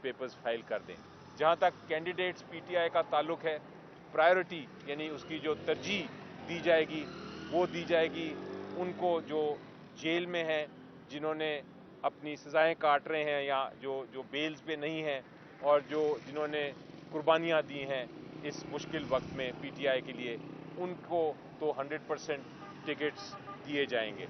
Papers file कर दें। जहाँ तक कैंडिडेट्स पीटीआई का ताल्लुक है, प्रायोरिटी यानी उसकी जो तरजीह दी जाएगी वो दी जाएगी उनको जो जेल में हैं, जिन्होंने अपनी सज़ाएं काट रहे हैं या जो बेल्स पे नहीं हैं, और जिन्होंने कुर्बानियाँ दी हैं इस मुश्किल वक्त में पीटीआई के लिए, उनको तो 100% टिकट्स दिए जाएंगे।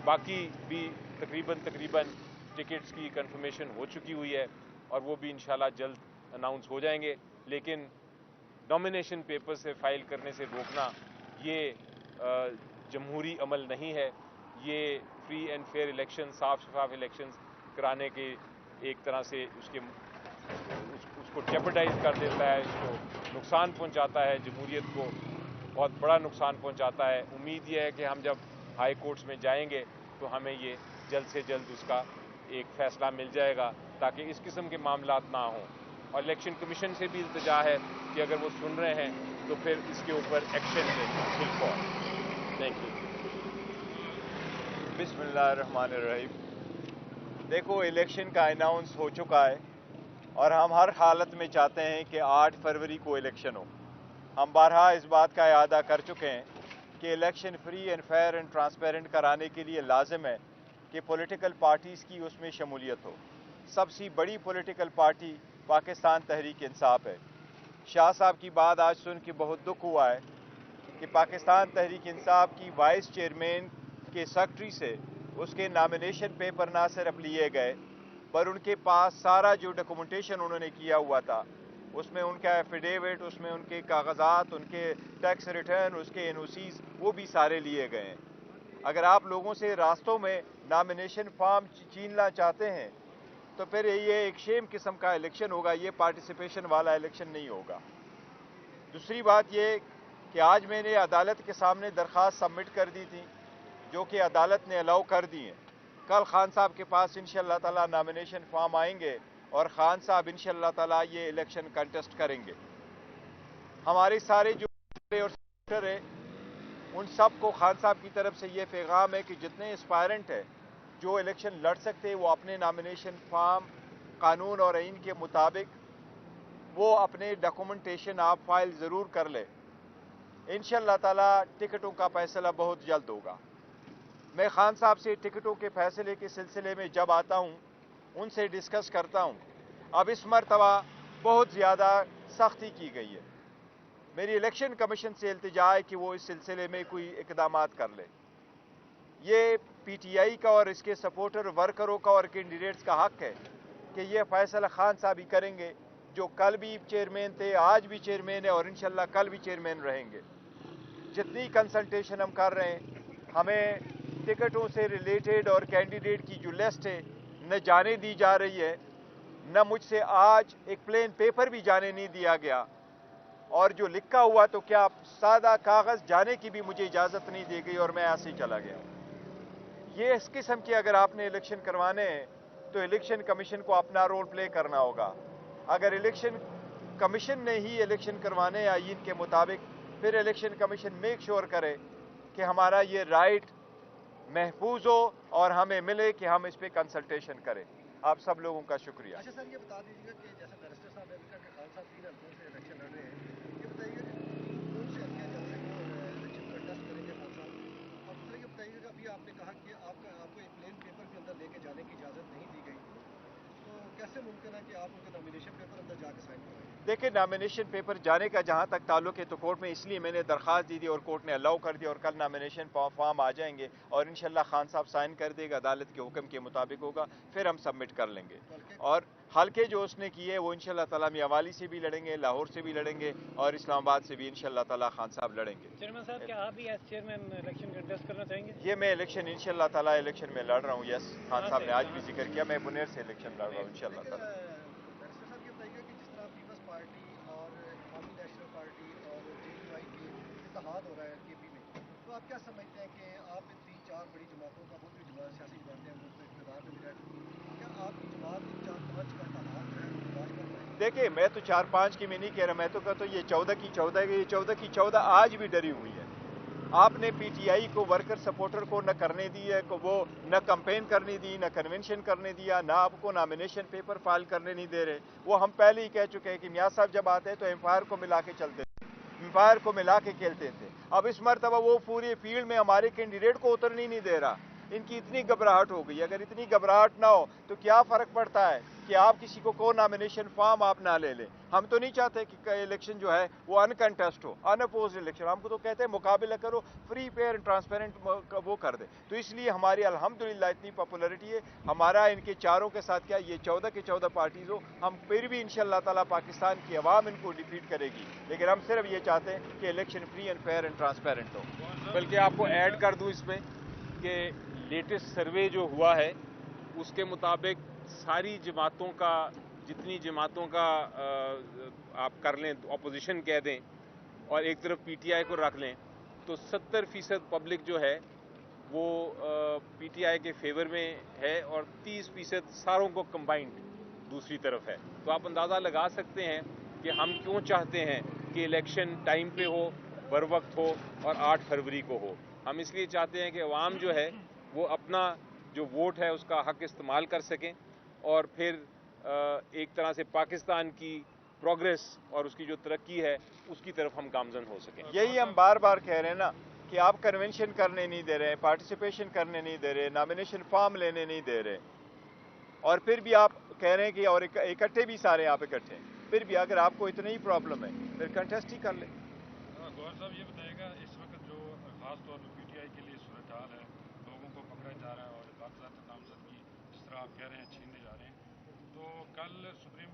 बाकी भी तकरीबन टिकट्स की कंफर्मेशन हो चुकी हुई है और वो भी इंशाल्लाह जल्द अनाउंस हो जाएंगे। लेकिन नॉमिनेशन पेपर से फाइल करने से रोकना ये जमहूरी अमल नहीं है, ये फ्री एंड फेयर इलेक्शन, साफ शफाफ इलेक्शंस कराने के एक तरह से उसको जेपरडाइज कर देता है, उसको नुकसान पहुंचाता है, जमहूरियत को बहुत बड़ा नुकसान पहुंचाता है। उम्मीद ये है कि हम जब हाई कोर्ट्स में जाएंगे तो हमें ये जल्द से जल्द उसका एक फैसला मिल जाएगा ताकि इस किस्म के मामलात ना हों। और इलेक्शन कमीशन से भी इल्तिजा है कि अगर वो सुन रहे हैं तो फिर इसके ऊपर एक्शन लें बिल्कुल। Thank you. बिस्मिल्लाहिर्रहमानिर्रहीम। देखो, इलेक्शन का अनाउंस हो चुका है और हम हर हालत में चाहते हैं कि 8 फरवरी को इलेक्शन हो। हम बारहा इस बात का इआदा कर चुके हैं कि election free and fair and transparent कराने के लिए लाजिम है कि पॉलिटिकल पार्टीज़ की उसमें शमूलियत हो। सबसे बड़ी पॉलिटिकल पार्टी पाकिस्तान तहरीक इंसाफ है। शाह साहब की बात आज सुन के बहुत दुख हुआ है कि पाकिस्तान तहरीक इंसाफ की वाइस चेयरमैन के सेक्रेटरी से उसके नॉमिनेशन पेपर ना सिर्फ लिए गए पर उनके पास सारा जो डॉक्यूमेंटेशन उन्होंने किया हुआ था, उसमें उनका एफिडेविट, उसमें उनके कागजात, उनके टैक्स रिटर्न, उसके एनओसीज, वो भी सारे लिए गए हैं। अगर आप लोगों से रास्तों में नॉमिनेशन फॉर्म छीनना चाहते हैं तो फिर ये एक शेम किस्म का इलेक्शन होगा, ये पार्टिसिपेशन वाला इलेक्शन नहीं होगा। दूसरी बात ये कि आज मैंने अदालत के सामने दरख्वास्त सबमिट कर दी थी जो कि अदालत ने अलाउ कर दी है। कल खान साहब के पास इंशाअल्लाह ताला नॉमिनेशन फॉर्म आएंगे और खान साहब इंशाअल्लाह ताला ये इलेक्शन कंटेस्ट करेंगे। हमारे सारे जो और सेक्टर है उन सब को खान साहब की तरफ से ये पैगाम है कि जितने एस्पायरेंट है जो इलेक्शन लड़ सकते हैं वो अपने नॉमिनेशन फॉर्म कानून और आइन के मुताबिक वो अपने डॉक्यूमेंटेशन आप फाइल ज़रूर कर ले। इंशाअल्लाह ताला टिकटों का फैसला बहुत जल्द होगा। मैं खान साहब से टिकटों के फैसले के सिलसिले में जब आता हूँ उनसे डिस्कस करता हूँ। अब इस मरतबा बहुत ज़्यादा सख्ती की गई है। मेरी इलेक्शन कमीशन से इल्तिजा है कि वो इस सिलसिले में कोई इक़दामात कर ले। ये पीटीआई का और इसके सपोर्टर वर्करों का और कैंडिडेट्स का हक है कि ये फैसला खान साहब ही करेंगे, जो कल भी चेयरमैन थे, आज भी चेयरमैन है और इंशाल्लाह कल भी चेयरमैन रहेंगे। जितनी कंसल्टेशन हम कर रहे हैं, हमें टिकटों से रिलेटेड और कैंडिडेट की जो लिस्ट है न जाने दी जा रही है, न मुझसे आज एक प्लेन पेपर भी जाने नहीं दिया गया, और जो लिखा हुआ तो क्या सादा कागज़ जाने की भी मुझे इजाज़त नहीं दी गई और मैं ऐसे ही चला गया। ये इस किस्म के अगर आपने इलेक्शन करवाने हैं तो इलेक्शन कमीशन को अपना रोल प्ले करना होगा। अगर इलेक्शन कमीशन ने ही इलेक्शन करवाने आईन के मुताबिक, फिर इलेक्शन कमीशन मेक श्योर करे कि हमारा ये राइट महफूज हो और हमें मिले कि हम इस पर कंसल्टेशन करें। आप सब लोगों का शुक्रिया। अच्छा सर, ये बता दीजिएगा कि जैसे बैरिस्टर साहब ने अभी कहा कि खान साहब 3 हल्कों से इलेक्शन लड़ रहे हैं, ये बताइए कि कौन से हल्के जहाँ से वो इलेक्शन कंटेस्ट करेंगे खान साहब। और दूसरा ये बताइएगा, अभी आपने कहा कि आपको एक प्लेन पेपर भी अंदर लेके जाने की इजाज़त नहीं दी गई, तो कैसे मुमकिन है कि आप उनके नॉमिनेशन पेपर अंदर जाके साइन कराएंगे? देखिए, नॉमिनेशन पेपर जाने का जहाँ तक ताल्लुक है तो कोर्ट में इसलिए मैंने दरख्वास्त दी थी और कोर्ट ने अलाउ कर दिया और कल नॉमिनेशन फॉर्म आ जाएंगे और इंशाल्लाह खान साहब साइन कर देगा, अदालत के हुक्म के मुताबिक होगा, फिर हम सबमिट कर लेंगे। और हल्के जो उसने किए वो इंशाल्लाह ताला मियांवाली से भी लड़ेंगे, लाहौर से भी लड़ेंगे और इस्लामाबाद से भी इंशाल्लाह ताला खान साहब लड़ेंगे। चेयरमैन साहब, क्या आप भी एज चेयरमैन इलेक्शन कंटेस्ट करना चाहेंगे? ये मैं इलेक्शन इंशाल्लाह ताला इलेक्शन में लड़ रहा हूँ। यस, खान साहब ने आज भी जिक्र किया, मैं बुनेर से इलेक्शन लड़ रहा हूँ इंशाल्लाह ताला। बैरिस्टर साहब, ये बताइएगा कि जिस तरह पीपल्स पार्टी और अवामी नेशनल पार्टी और जेयूआई के इत्तेहाद हो रहा है केपी में, तो आप क्या समझते हैं कि आप 3-4 बड़ी जमातों का, बहुत बड़ी सियासी जमातें हैं वो तो इक़्तिदार में भी रह चुकी हैं, क्या आपकी जमात 4-5 का इत्तेहाद जो है वो बर्दाश्त कर पाएगी? देखिए, मैं तो 4-5 की मैं नहीं कह रहा, मैं तो कहता हूँ ये 14 की 14 आज भी डरी हुई है। آپ نے پی ٹی آئی کو ورکر سپورٹر کو نہ کرنے دی ہے, وہ نہ کمپین کرنے دی, نہ کنونشن کرنے دیا, نہ آپ کو نامینیشن پیپر فائل کرنے نہیں دے رہے. وہ ہم پہلے ہی کہہ چکے ہیں کہ میاں صاحب جب آتے ہیں تو امپائر کو ملا کے چلتے تھے, امپائر کو ملا کے کھیلتے تھے. اب اس مرتبہ وہ پوری فیلڈ میں ہمارے کینڈیڈیٹ کو اترنے نہیں دے رہا. ان کی اتنی گھبراہٹ ہو گئی. اگر اتنی گھبراہٹ نہ ہو تو کیا فرق پڑتا ہے کہ آپ کسی کو نامینیشن فارم آپ نہ لے لیں. ہم تو نہیں چاہتے کہ الیکشن جو ہے وہ ان کنٹیسٹ ہو, ان اپوزڈ الیکشن. ہم کو تو کہتے ہیں مقابلہ کرو, فری فیئر ٹرانسپیرنٹ وہ کر دے. تو اس لیے ہماری الحمدللہ اتنی پاپولرٹی ہے. ہمارا ان کے چاروں کے ساتھ کیا, یہ 14 کے 14 پارٹیز ہو, ہم پھر بھی انشاءاللہ تعالیٰ پاکستان کی عوام ان کو ڈیفیٹ کرے گی. لیکن ہم صرف یہ چاہتے ہیں کہ election free and fair and transparent ہو. بلکہ آپ کو ایڈ کر دوں اس میں کہ لیٹسٹ سروے جو ہوا ہے اس کے مطابق ساری جماعتوں کا, جتنی جماعتوں کا آپ کر لیں, اپوزیشن کہہ دیں, اور ایک طرف پی ٹی آئی کو رکھ لیں, تو 70% پبلک جو ہے وہ پی ٹی آئی کے فیور میں ہے, اور 30% ساروں کو کمبائنڈ دوسری طرف ہے. تو آپ اندازہ لگا سکتے ہیں کہ ہم کیوں چاہتے ہیں کہ الیکشن ٹائم پہ ہو, بر وقت ہو, اور 8 فروری کو ہو. ہم اس لیے چاہتے ہیں کہ عوام جو ہے وہ اپنا جو ووٹ ہے اس کا حق استعمال کر سکیں, اور پھر ایک طرح سے پاکستان کی پروگریس اور اس کی جو ترقی ہے اس کی طرف ہم گامزن ہو سکیں. یہی ہم بار بار کہہ رہے ہیں نا کہ آپ کنونشن کرنے نہیں دے رہے, پارٹیسپیشن کرنے نہیں دے رہے, نامینیشن فارم لینے نہیں دے رہے, اور پھر بھی آپ کہہ رہے ہیں کہ اور اکٹھے بھی سارے آپ اکٹھے ہیں. پھر بھی اگر آپ کو اتنا ہی پرابلم ہے پھر کنٹیسٹ ہی کر لیں. گوہر صاحب یہ بتائیے گا, اس وقت جو خاص طور پہ پی ٹی آئی کے لیے صورتحال ہے, لوگوں کو پکڑا جا رہا ہے اور باقاعدہ نامزدگی جس طرح آپ کہہ رہے ہیں چھیننے جا رہے ہیں, تو کل سپریم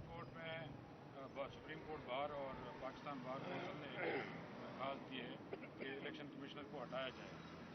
کورٹ بار اور پاکستان بار کونسل نے درخواست دی ہے کہ الیکشن کمشنر کو ہٹایا جائے.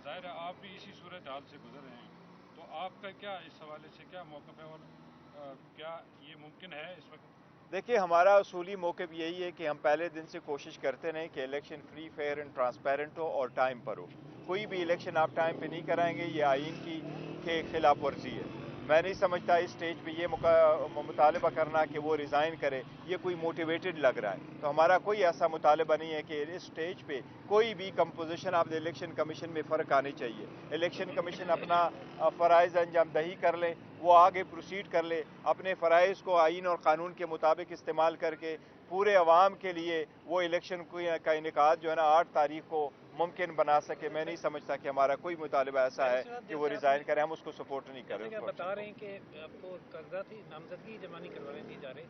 ظاہر ہے آپ بھی اسی صورتحال سے گزر رہے ہیں, تو آپ کا کیا اس حوالے سے کیا موقف ہے, اور کیا یہ ممکن ہے اس وقت؟ دیکھیے, ہمارا اصولی موقف یہی ہے کہ ہم پہلے دن سے کوشش کرتے رہیں کہ election free fair and transparent ہو اور ٹائم پر ہو. کوئی بھی الیکشن آپ ٹائم پہ نہیں کرائیں گے, یہ آئین کی خلاف ورزی ہے. میں نہیں سمجھتا اس سٹیج پہ یہ مطالبہ کرنا کہ وہ ریزائن کرے, یہ کوئی موٹیویٹڈ لگ رہا ہے. تو ہمارا کوئی ایسا مطالبہ نہیں ہے کہ اس سٹیج پہ کوئی بھی composition of the election commission میں فرق آنی چاہیے. الیکشن کمیشن اپنا فرائض انجام دہی کر لے, وہ آگے پروسیڈ کر لے, اپنے فرائض کو آئین اور قانون کے مطابق استعمال کر کے پورے عوام کے لیے وہ الیکشن کا انعقاد جو ہے نا 8 تاریخ کو ممکن بنا سکے. میں نہیں سمجھتا کہ ہمارا کوئی مطالبہ ایسا ہے کہ وہ ریزائن کرے, ہم اس کو سپورٹ نہیں کر رہے. آپ بتا رہے ہیں کہ آپ کو کاغذات ہی نامزدگی جمع نہیں کروانے دی جا رہے,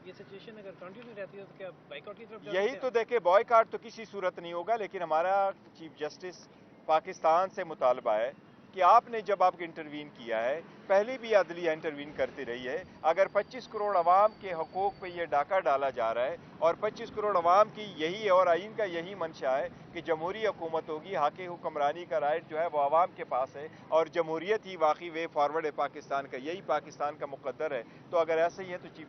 یہ سچویشن اگر کنٹینیو رہتی ہے تو کیا بائیکاٹ کی طرف یہی تو دیکھیں, بوائیکاٹ تو کسی صورت نہیں ہوگا, لیکن ہمارا چیف جسٹس پاکستان سے مطالبہ ہے کہ آپ نے جب آپ انٹروین کیا ہے, پہلے بھی عدلیہ انٹروین کرتی رہی ہے, اگر 25 کروڑ عوام کے حقوق پہ یہ ڈاکہ ڈالا جا رہا ہے, اور 25 کروڑ عوام کی یہی اور آئین کا یہی منشا ہے کہ جمہوری حکومت ہوگی, حق حکمرانی کا رائٹ جو ہے وہ عوام کے پاس ہے, اور جمہوریت ہی واقعی وے فارورڈ ہے پاکستان کا, یہی پاکستان کا مقدر ہے. تو اگر ایسا ہی ہے تو چیف